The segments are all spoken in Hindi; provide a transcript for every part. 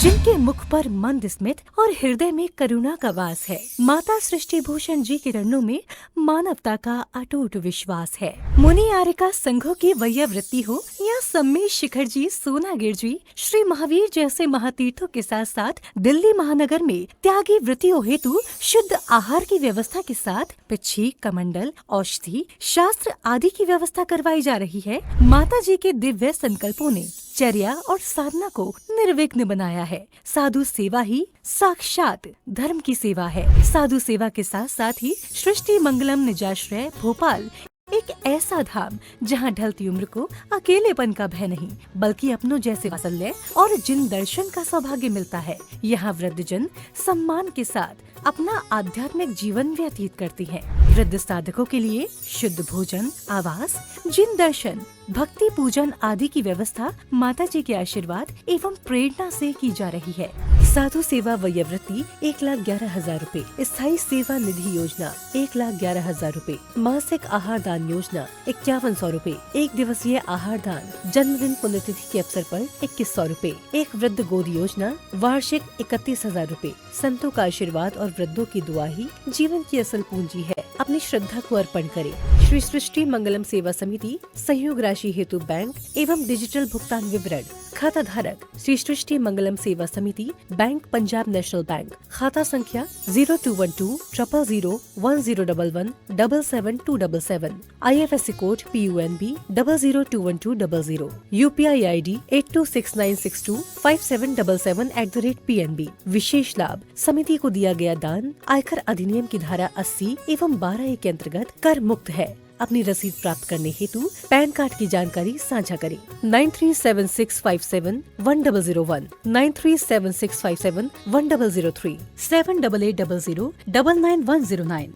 जिनके मुख पर मंद स्मित और हृदय में करुणा का वास है। माता सृष्टि भूषण जी के चरणों में मानवता का अटूट विश्वास है। मुनि आर्यका संघों की वैयावृत्ति हो या सम्मेश शिखर जी, सोनागिर जी, श्री महावीर जैसे महातीर्थों के साथ साथ दिल्ली महानगर में त्यागी वृत्तियों हेतु शुद्ध आहार की व्यवस्था के साथ पिच्छी, कमंडल, औषधि, शास्त्र आदि की व्यवस्था करवाई जा रही है। माता जी के दिव्य संकल्पों ने चर्या और साधना को निर्विघ्न बनाया है। साधु सेवा ही साक्षात धर्म की सेवा है। साधु सेवा के साथ साथ ही सृष्टि मंगलम निजाश्रय भोपाल एक ऐसा धाम जहां ढलती उम्र को अकेलेपन का भय नहीं बल्कि अपनों जैसे वात्सल्य और जिन दर्शन का सौभाग्य मिलता है। यहाँ वृद्धजन सम्मान के साथ अपना आध्यात्मिक जीवन व्यतीत करती हैं। वृद्ध साधकों के लिए शुद्ध भोजन, आवास, जिन दर्शन, भक्ति पूजन आदि की व्यवस्था माता जी के आशीर्वाद एवं प्रेरणा से की जा रही है। साधु सेवा वयोवृत्ति 1,11,000 रूपए, स्थायी सेवा निधि योजना 1,11,000 रूपए, मासिक आहार दान योजना 5100 रूपए, एक दिवसीय आहार दान, जन्मदिन पुण्यतिथि के अवसर पर 2100 रूपए, एक वृद्ध गोद योजना वार्षिक 31,000 रूपए। संतों का आशीर्वाद और वृद्धों की दुआ ही जीवन की असल पूंजी है। अपनी श्रद्धा को अर्पण करें। श्री सृष्टि मंगलम सेवा समिति सहयोग राशि हेतु बैंक एवं डिजिटल भुगतान विवरण। खाता धारक श्री सृष्टि मंगलम सेवा समिति, बैंक पंजाब नेशनल बैंक, खाता संख्या 0212 000 1011 77277, IFSC code PUNB 0021200, UPI ID 8269625777@PNB। विशेष लाभ समिति को दिया गया दान आयकर अधिनियम की धारा 80 एवं 12A के अंतर्गत कर मुक्त है। अपनी रसीद प्राप्त करने हेतु पैन कार्ड की जानकारी साझा करें। 9376571001, 9376571003, 7800099109।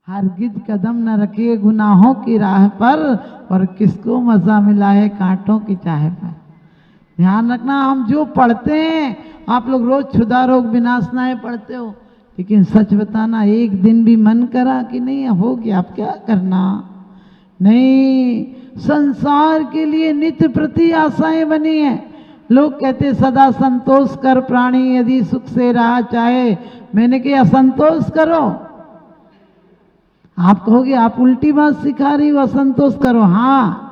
हरगिज कदम न रखिए गुनाहों की राह पर, और किसको मजा मिला है कांटों की चाह पर। ध्यान रखना, हम जो पढ़ते हैं, आप लोग रोज क्षुधा रोग विनाशनाय पढ़ते हो, लेकिन सच बताना एक दिन भी मन करा कि नहीं हो गया, आप क्या करना। नहीं, संसार के लिए नित्य प्रति आशाएं बनी है। लोग कहते सदा संतोष कर प्राणी यदि सुख से रहा चाहे। मैंने कहा असंतोष करो। आप कहोगे आप उल्टी बात सिखा रही हो, असंतोष करो। हाँ,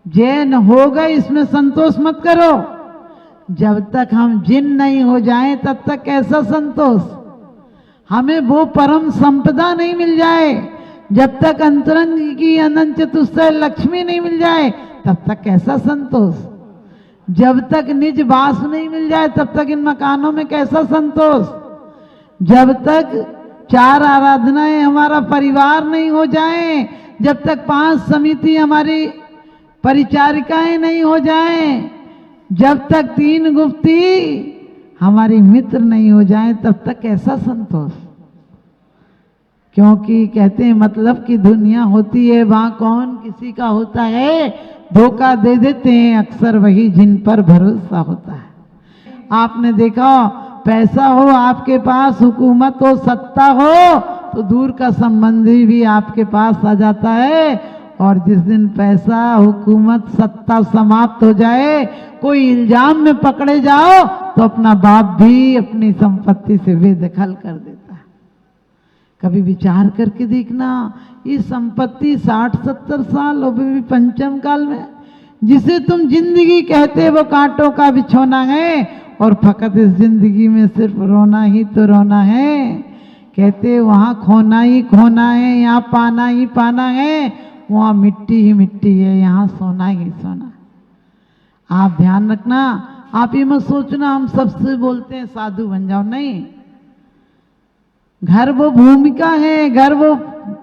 जैन हो गए इसमें संतोष मत करो। जब तक हम जिन नहीं हो जाएं तब तक कैसा संतोष। हमें वो परम संपदा नहीं मिल जाए, जब तक अंतरंग की अनंत चतुष्टय लक्ष्मी नहीं मिल जाए तब तक कैसा संतोष। जब तक निज वास नहीं मिल जाए तब तक इन मकानों में कैसा संतोष। जब तक 4 आराधनाएं हमारा परिवार नहीं हो जाए, जब तक 5 समिति हमारी परिचारिकाएं नहीं हो जाएं, जब तक 3 गुप्ती हमारी मित्र नहीं हो जाएं तब तक कैसा संतोष। क्योंकि कहते हैं मतलब की दुनिया होती है, वहां कौन किसी का होता है। धोखा दे देते हैं अक्सर वही जिन पर भरोसा होता है। आपने देखा, पैसा हो आपके पास, हुकूमत हो, सत्ता हो, तो दूर का संबंधी भी आपके पास आ जाता है। और जिस दिन पैसा, हुकूमत, सत्ता समाप्त हो जाए, कोई इल्जाम में पकड़े जाओ तो अपना बाप भी अपनी संपत्ति से बेदखल कर देता है। कभी विचार करके देखना, ये संपत्ति 60-70 साल हो भी पंचम काल में, जिसे तुम जिंदगी कहते वो कांटों का बिछोना है, और फकत इस जिंदगी में सिर्फ रोना ही तो रोना है। कहते वहां खोना ही खोना है, यहाँ पाना ही पाना है, वहां मिट्टी ही मिट्टी है, यहाँ सोना ही सोना। आप ध्यान रखना, आप ये मत सोचना हम सबसे बोलते हैं साधु बन जाओ। नहीं, घर वो भूमिका है, घर वो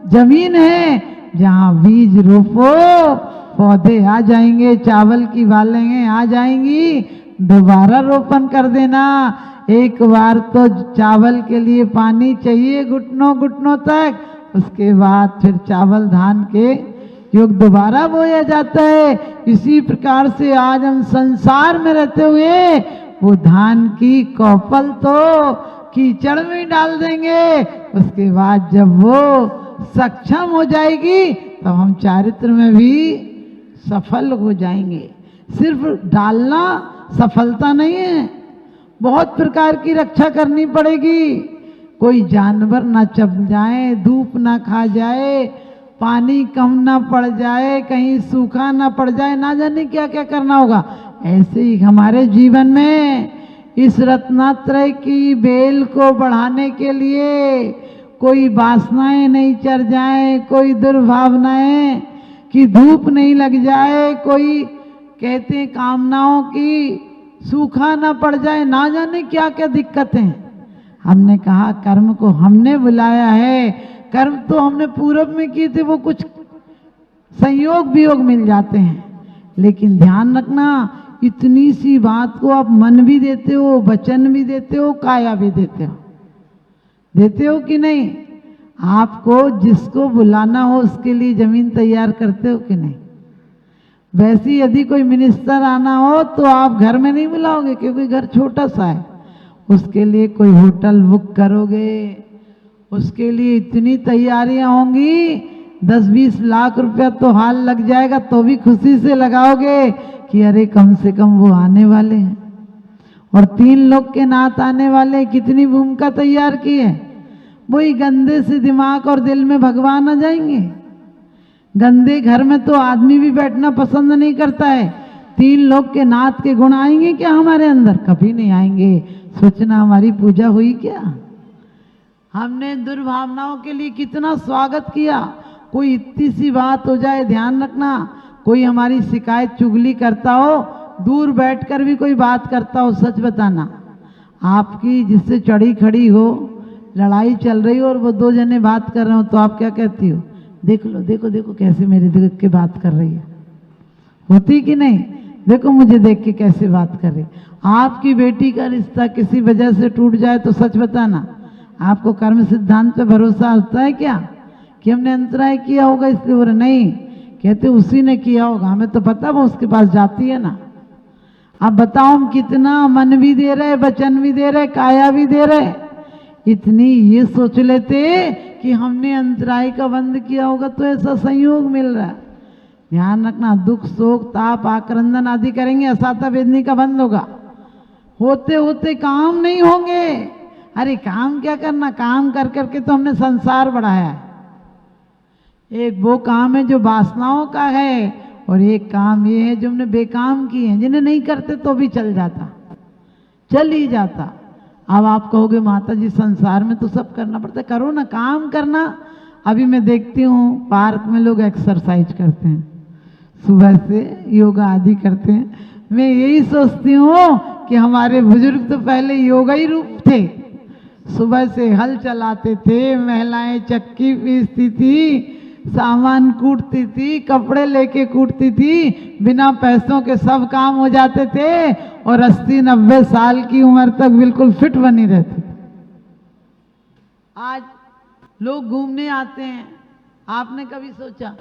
जमीन है जहाँ बीज रोपो पौधे आ जाएंगे, चावल की बालें आ जाएंगी, दोबारा रोपण कर देना। एक बार तो चावल के लिए पानी चाहिए घुटनों घुटनों तक, उसके बाद फिर चावल धान के योग दोबारा बोया जाता है। इसी प्रकार से आज हम संसार में रहते हुए वो धान की कौपल तो कीचड़ में डाल देंगे, उसके बाद जब वो सक्षम हो जाएगी तब हम चारित्र में भी सफल हो जाएंगे। सिर्फ डालना सफलता नहीं है, बहुत प्रकार की रक्षा करनी पड़ेगी। कोई जानवर ना चप जाए, धूप ना खा जाए, पानी कम ना पड़ जाए, कहीं सूखा ना पड़ जाए, ना जाने क्या क्या करना होगा। ऐसे ही हमारे जीवन में इस रत्नात्रय की बेल को बढ़ाने के लिए कोई वासनाएं नहीं चढ़ जाए, कोई दुर्भावनाएं की धूप नहीं लग जाए, कोई कहते हैं कामनाओं की सूखा ना पड़ जाए, ना जाने क्या क्या दिक्कतें। हमने कहा कर्म को हमने बुलाया है, कर्म तो हमने पूर्व में किए थे, वो कुछ संयोग वियोग मिल जाते हैं। लेकिन ध्यान रखना, इतनी सी बात को आप मन भी देते हो, वचन भी देते हो, काया भी देते हो कि नहीं? आपको जिसको बुलाना हो उसके लिए जमीन तैयार करते हो कि नहीं? वैसे ही यदि कोई मिनिस्टर आना हो तो आप घर में नहीं बुलाओगे, क्योंकि घर छोटा सा है। उसके लिए कोई होटल बुक करोगे, उसके लिए इतनी तैयारियां होंगी, 10-20 लाख रुपया तो हाल लग जाएगा, तो भी खुशी से लगाओगे कि अरे कम से कम वो आने वाले हैं। और 3 लोग के नात आने वाले, कितनी भूमिका तैयार की है। वही गंदे से दिमाग और दिल में भगवान आ जाएंगे। गंदे घर में तो आदमी भी बैठना पसंद नहीं करता है। 3 लोग के नात के गुण आएंगे क्या हमारे अंदर? कभी नहीं आएंगे। सोचना हमारी पूजा हुई क्या? हमने दुर्भावनाओं के लिए कितना स्वागत किया। कोई इतनी सी बात हो जाए, ध्यान रखना, कोई हमारी शिकायत चुगली करता हो, दूर बैठकर भी कोई बात करता हो, सच बताना, आपकी जिससे चढ़ी खड़ी हो, लड़ाई चल रही हो और वो 2 जने बात कर रहे हो, तो आप क्या कहती हो? देख लो, देखो देखो कैसे मेरे देख के बात कर रही है। होती कि नहीं? देखो मुझे देख के कैसे बात कर रही। आपकी बेटी का रिश्ता किसी वजह से टूट जाए तो सच बताना, आपको कर्म सिद्धांत पे भरोसा होता है क्या कि हमने अंतराय किया होगा इसलिए? बोले नहीं, कहते उसी ने किया होगा, हमें तो पता वो उसके पास जाती है ना। अब बताओ हम कितना मन भी दे रहे, वचन भी दे रहे, काया भी दे रहे, इतनी ये सोच लेते कि हमने अंतराय का बंद किया होगा तो ऐसा संयोग मिल रहा है। ध्यान रखना, दुख शोक ताप आक्रंदन आदि करेंगे, असाता वेदनी का बंद होगा। होते होते काम नहीं होंगे। अरे काम क्या करना, काम कर करके तो हमने संसार बढ़ाया है। एक वो काम है जो वासनाओं का है, और एक काम ये है जो हमने बेकाम किए हैं, जिन्हें नहीं करते तो भी चल जाता, चल ही जाता। अब आप कहोगे माता जी संसार में तो सब करना पड़ता है, करो ना, काम करना। अभी मैं देखती हूँ पार्क में लोग एक्सरसाइज करते हैं, सुबह से योगा आदि करते हैं। मैं यही सोचती हूँ कि हमारे बुजुर्ग तो पहले योगा ही रूप थे। सुबह से हल चलाते थे, महिलाएं चक्की पीसती थी, सामान कूटती थी, कपड़े लेके कूटती थी, बिना पैसों के सब काम हो जाते थे, और 80-90 साल की उम्र तक बिल्कुल फिट बनी रहती। आज लोग घूमने आते हैं, आपने कभी सोचा?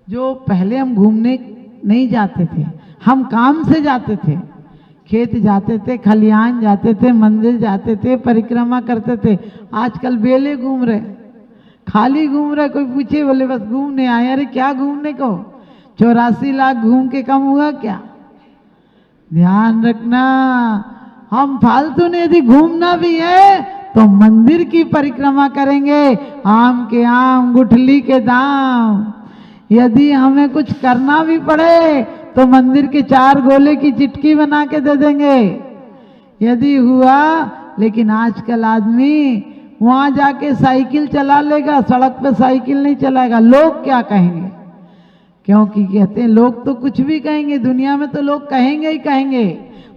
जो पहले हम घूमने नहीं जाते थे, हम काम से जाते थे, खेत जाते थे, खलिहान जाते थे, मंदिर जाते थे, परिक्रमा करते थे। आजकल बेले घूम रहे, खाली घूम रहे। कोई पूछे बोले बस घूमने आए। अरे क्या घूमने को, 84 लाख घूम के कम हुआ क्या? ध्यान रखना, हम फालतू ने यदि घूमना भी है तो मंदिर की परिक्रमा करेंगे, आम के आम गुठली के दाम। यदि हमें कुछ करना भी पड़े तो मंदिर के 4 गोले की चिटकी बना के दे देंगे, यदि हुआ। लेकिन आजकल आदमी वहां जाके साइकिल चला लेगा, सड़क पे साइकिल नहीं चलाएगा। लोग क्या कहेंगे? क्योंकि कहते हैं लोग तो कुछ भी कहेंगे, दुनिया में तो लोग कहेंगे ही कहेंगे।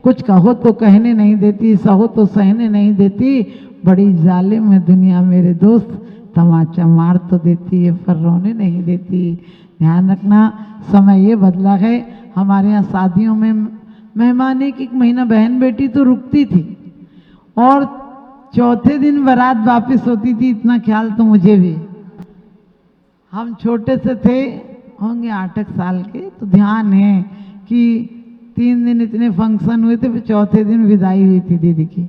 कुछ कहो तो कहने नहीं देती, सहो तो सहने नहीं देती। बड़ी जालिम है दुनिया मेरे दोस्त, तमाचा मार तो देती है पर रोने नहीं देती। ध्यान रखना, समय ये बदला है। हमारे यहाँ शादियों में मेहमान एक महीना बहन बेटी तो रुकती थी, और चौथे दिन बारात वापस होती थी। इतना ख्याल तो मुझे भी, हम छोटे से थे, होंगे 8 साल के, तो ध्यान है कि 3 दिन इतने फंक्शन हुए थे, फिर चौथे दिन विदाई हुई थी दीदी की।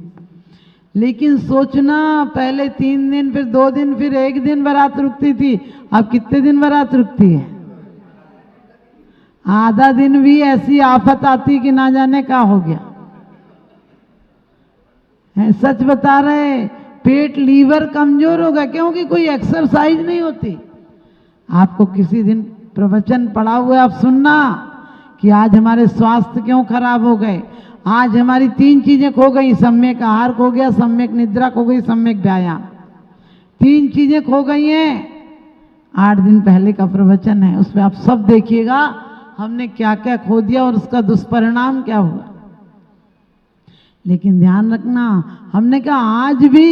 लेकिन सोचना, पहले 3 दिन, फिर 2 दिन, फिर 1 दिन बारात रुकती थी। अब कितने दिन बारात रुकती है? आधा दिन भी ऐसी आफत आती कि ना जाने क्या हो गया है। सच बता रहे, पेट लीवर कमजोर होगा क्योंकि कोई एक्सरसाइज नहीं होती। आपको किसी दिन प्रवचन पढ़ा हुआ है, आप सुनना कि आज हमारे स्वास्थ्य क्यों खराब हो गए। आज हमारी 3 चीजें खो गई, सम्यक आहार खो गया, सम्यक निद्रा खो गई, सम्यक व्यायाम, 3 चीजें खो गई हैं। 8 दिन पहले का प्रवचन है, उसमें आप सब देखिएगा हमने क्या क्या खो दिया और उसका दुष्परिणाम क्या हुआ। लेकिन ध्यान रखना, हमने कहा आज भी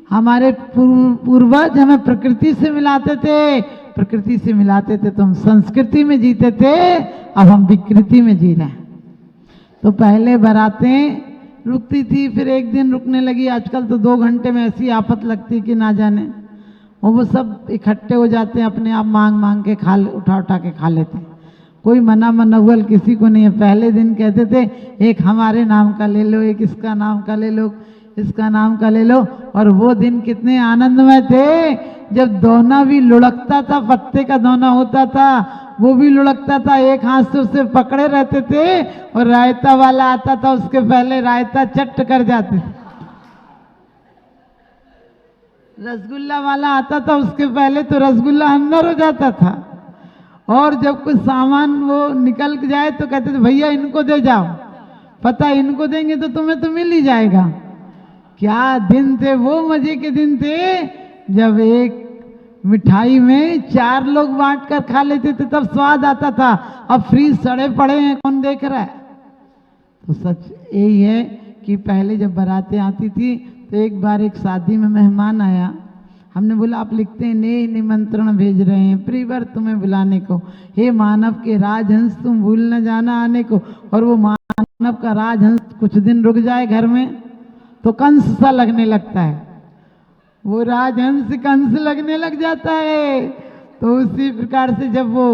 हमारे पूर्वज हमें प्रकृति से मिलाते थे, प्रकृति से मिलाते थे तो हम संस्कृति में जीते थे, अब हम विकृति में जी रहे हैं। तो पहले बारातें रुकती थी, फिर एक दिन रुकने लगी, आजकल तो 2 घंटे में ऐसी आफत लगती कि ना जाने। और वो सब इकट्ठे हो जाते हैं, अपने आप मांग मांग के उठा उठा के खा लेते हैं। कोई मना मनौवल किसी को नहीं है। पहले दिन कहते थे एक हमारे नाम का ले लो, एक इसका नाम का ले लो, इसका नाम का ले लो। और वो दिन कितने आनंदमय थे जब दोना भी लुढ़कता था, पत्ते का दोना होता था वो भी लुढ़कता था, एक हाथ से उसे पकड़े रहते थे और रायता वाला आता था उसके पहले रायता चट कर जाते थे। रसगुल्ला वाला आता था उसके पहले तो रसगुल्ला अंदर हो जाता था। और जब कुछ सामान वो निकल जाए तो कहते थे भैया इनको दे जाओ, पता इनको देंगे तो तुम्हें तो मिल ही जाएगा। क्या दिन थे वो, मजे के दिन थे जब एक मिठाई में 4 लोग बांट कर खा लेते थे, तब स्वाद आता था। अब फ्रीज सड़े पड़े हैं, कौन देख रहा है। तो सच यही है कि पहले जब बारातें आती थी तो एक बार एक शादी में मेहमान आया, हमने बोला आप लिखते हैं नेह निमंत्रण भेज रहे हैं प्रियवर तुम्हें बुलाने को, हे मानव के राजहंस तुम भूल न जाना आने को। और वो मानव का राजहंस कुछ दिन रुक जाए घर में तो कंस सा लगने लगता है, वो राजहंस कंस लगने लग जाता है। तो उसी प्रकार से जब वो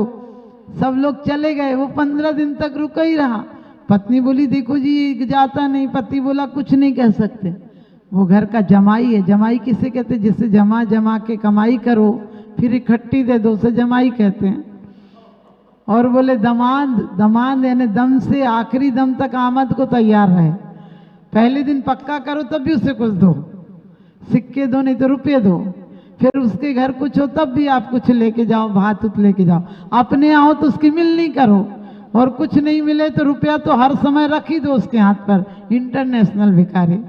सब लोग चले गए, वो 15 दिन तक रुका ही रहा। पत्नी बोली देखो जी जाता नहीं, पति बोला कुछ नहीं कह सकते, वो घर का जमाई है। जमाई किसे कहते, जिससे जमा जमा के कमाई करो फिर इकट्ठी दे दो, उसे जमाई कहते हैं। और बोले दमाद, दमाद यानी दम से आखिरी दम तक आमद को तैयार रहे। पहले दिन पक्का करो तब भी उसे कुछ दो, सिक्के दो नहीं तो रुपये दो। फिर उसके घर कुछ हो तब भी आप कुछ लेके जाओ, भात उत लेके जाओ। अपने आओ तो उसकी मिलनी करो, और कुछ नहीं मिले तो रुपया तो हर समय रख ही दो उसके हाथ पर। इंटरनेशनल भिखारी।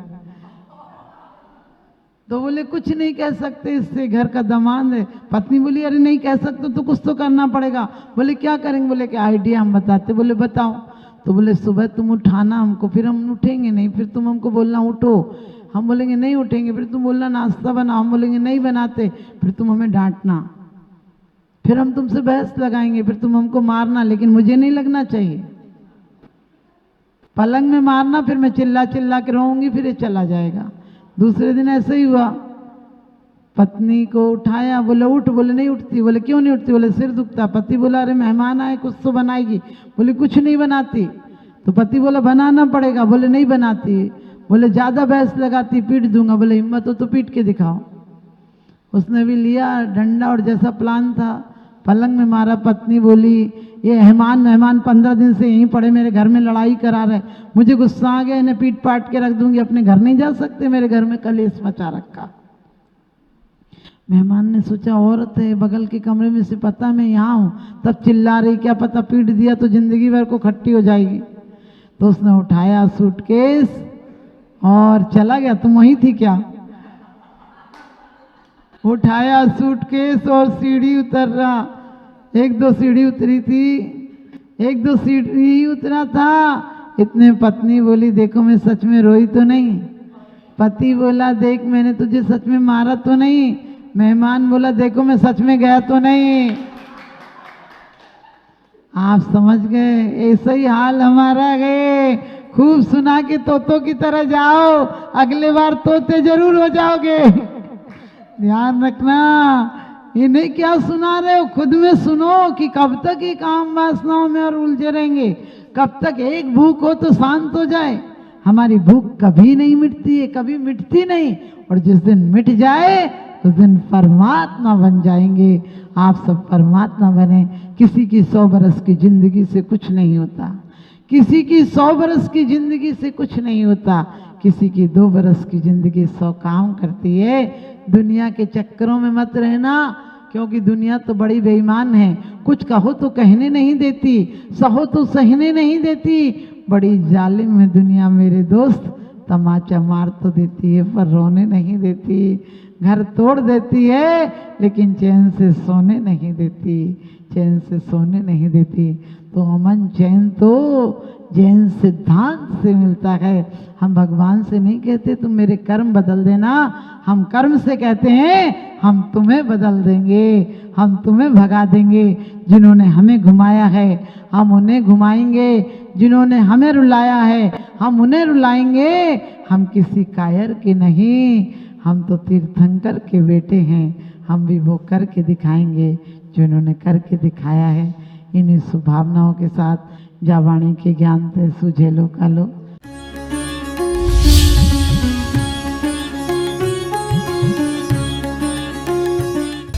तो बोले कुछ नहीं कह सकते, इससे घर का दमाद है। पत्नी बोली अरे नहीं कह सकते तो कुछ तो करना पड़ेगा। बोले क्या करेंगे, बोले कि आइडिया हम बताते। बोले बताओ। तो बोले सुबह तुम उठाना हमको, फिर हम उठेंगे नहीं, फिर तुम हमको बोलना उठो, हम बोलेंगे नहीं उठेंगे, फिर तुम बोलना नाश्ता बनाओ, हम बोलेंगे नहीं बनाते, फिर तुम हमें डांटना, फिर हम तुमसे बहस लगाएंगे, फिर तुम हमको मारना, लेकिन मुझे नहीं लगना चाहिए। पलंग में मारना, फिर मैं चिल्ला चिल्ला के रोऊंगी, फिर ये चला जाएगा। दूसरे दिन ऐसे ही हुआ, पत्नी को उठाया, बोले उठ, बोले नहीं उठती। बोले क्यों नहीं उठती, बोले सिर दुखता। पति बोला अरे मेहमान आए कुछ तो बनाएगी, बोले कुछ नहीं बनाती। तो पति बोला बनाना पड़ेगा, बोले नहीं बनाती। बोले ज्यादा बहस लगाती पीट दूंगा, बोले हिम्मत हो तो पीट के दिखाओ। उसने भी लिया डंडा और जैसा प्लान था पलंग में मारा। पत्नी बोली ये मेहमान 15 दिन से यहीं पड़े मेरे घर में लड़ाई करा रहे, मुझे गुस्सा आ गया, इन्हें पीट पाट के रख दूंगी, अपने घर नहीं जा सकते, मेरे घर में कलेश मचा रखा। मेहमान ने सोचा औरत है, बगल के कमरे में से पता मैं यहाँ हूँ, तब चिल्ला रही, क्या पता पीट दिया तो जिंदगी भर को खट्टी हो जाएगी। तो उसने उठाया सूटकेस और चला गया। तुम वहीं थी क्या? उठाया सूटकेस और सीढ़ी उतर रहा। 1-2 सीढ़ी उतरी थी, 1-2 सीढ़ी उतरा था, इतने पत्नी बोली देखो मैं सच में रोई तो नहीं। पति बोला देख मैंने तुझे सच में मारा तो नहीं। मेहमान बोला देखो मैं सच में गया तो नहीं। आप समझ गए, ऐसा ही हाल हमारा गए। खूब सुना के तोतों की तरह जाओ, अगले बार तोते जरूर हो जाओगे। ध्यान रखना, इन्हें क्या सुना रहे हो, खुद में सुनो कि कब तक ये काम वासनाओं में और उलझे रहेंगे, कब तक एक भूख हो तो शांत हो जाए। हमारी भूख कभी नहीं मिटती है, कभी मिटती नहीं, और जिस दिन मिट जाए उस दिन परमात्मा बन जाएंगे। आप सब परमात्मा बने। किसी की 100 बरस की जिंदगी से कुछ नहीं होता, किसी की 100 बरस की जिंदगी से कुछ नहीं होता, किसी की 2 बरस की जिंदगी 100 काम करती है। दुनिया के चक्करों में मत रहना, क्योंकि दुनिया तो बड़ी बेईमान है। कुछ कहो तो कहने नहीं देती, सहो तो सहने नहीं देती। बड़ी जालिम है दुनिया मेरे दोस्त, तमाचा मार तो देती है पर रोने नहीं देती। घर तोड़ देती है लेकिन चैन से सोने नहीं देती, चैन से सोने नहीं देती। तो अमन चैन तो जैन सिद्धांत से मिलता है। हम भगवान से नहीं कहते तुम मेरे कर्म बदल देना, हम कर्म से कहते हैं हम तुम्हें बदल देंगे, हम तुम्हें भगा देंगे। जिन्होंने हमें घुमाया है हम उन्हें घुमाएंगे, जिन्होंने हमें रुलाया है हम उन्हें रुलाएंगे। हम किसी कायर के नहीं, हम तो तीर्थंकर के बेटे हैं। हम भी वो करके दिखाएंगे जिन्होंने करके दिखाया है। इन्हीं शुभभावनाओं के साथ जावाणी के ज्ञान ते सूझे लो का लो।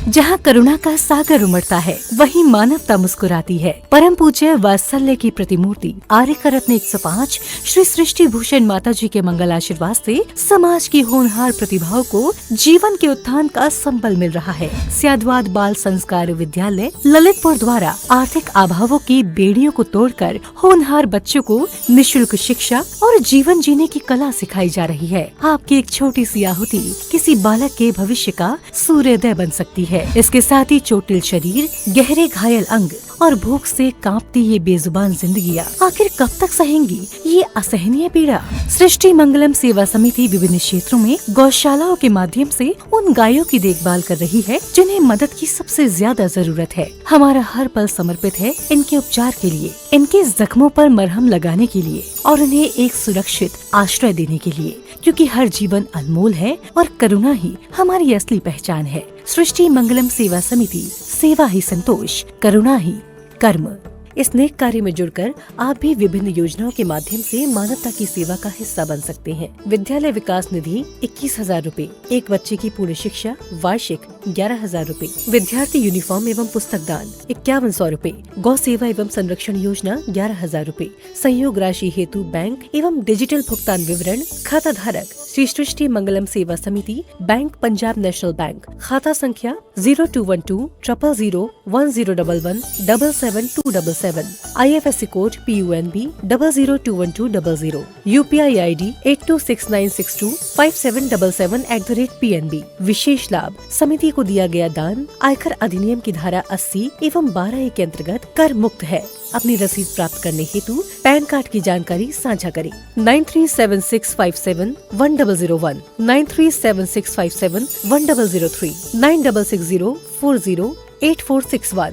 जहाँ करुणा का सागर उमड़ता है वहीं मानवता मुस्कुराती है। परम पूज्य वात्सल्य की प्रतिमूर्ति आर्यका रत्न 105 श्री सृष्टि भूषण माता जी के मंगल आशीर्वाद से समाज की होनहार प्रतिभाओं को जीवन के उत्थान का संबल मिल रहा है। स्याद्वाद बाल संस्कार विद्यालय ललितपुर द्वारा आर्थिक अभावों की बेड़ियों को तोड़कर होनहार बच्चों को निःशुल्क शिक्षा और जीवन जीने की कला सिखाई जा रही है। आपकी एक छोटी सी आहुति किसी बालक के भविष्य का सूर्योदय बन सकती है। इसके साथ ही चोटिल शरीर, गहरे घायल अंग और भूख से कांपती ये बेजुबान जिंदगियां आखिर कब तक सहेंगी ये असहनीय पीड़ा। सृष्टि मंगलम सेवा समिति विभिन्न क्षेत्रों में गौशालाओं के माध्यम से उन गायों की देखभाल कर रही है जिन्हें मदद की सबसे ज्यादा जरूरत है। हमारा हर पल समर्पित है इनके उपचार के लिए, इनके जख्मों पर मरहम लगाने के लिए और उन्हें एक सुरक्षित आश्रय देने के लिए, क्योंकि हर जीवन अनमोल है और करुणा ही हमारी असली पहचान है। सृष्टि मंगलम सेवा समिति, सेवा ही संतोष, करुणा ही कर्म। इस नेक कार्य में जुड़कर आप भी विभिन्न योजनाओं के माध्यम से मानवता की सेवा का हिस्सा बन सकते हैं। विद्यालय विकास निधि 21,000 रूपए, एक बच्चे की पूर्ण शिक्षा वार्षिक 11,000 रूपए, विद्यार्थी यूनिफॉर्म एवं पुस्तक दान 5100 रूपए, गौ सेवा एवं संरक्षण योजना 11,000 रूपए, संयोग राशि हेतु बैंक एवं डिजिटल भुगतान विवरण, खाता धारक श्री सृष्टि मंगलम सेवा समिति, बैंक पंजाब नेशनल बैंक, खाता संख्या 0212 000 1011 77277, IFSC code PUNB 0021200, UPI ID 8269625777@PNB। विशेष लाभ, समिति को दिया गया दान आयकर अधिनियम की धारा 80 एवं 12A के अंतर्गत कर मुक्त है। अपनी रसीद प्राप्त करने हेतु पैन कार्ड की जानकारी साझा करें। 9376571001, 9376571003, 9660408461।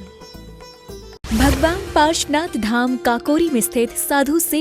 भगवान पार्श्वनाथ धाम काकोरी में स्थित साधु से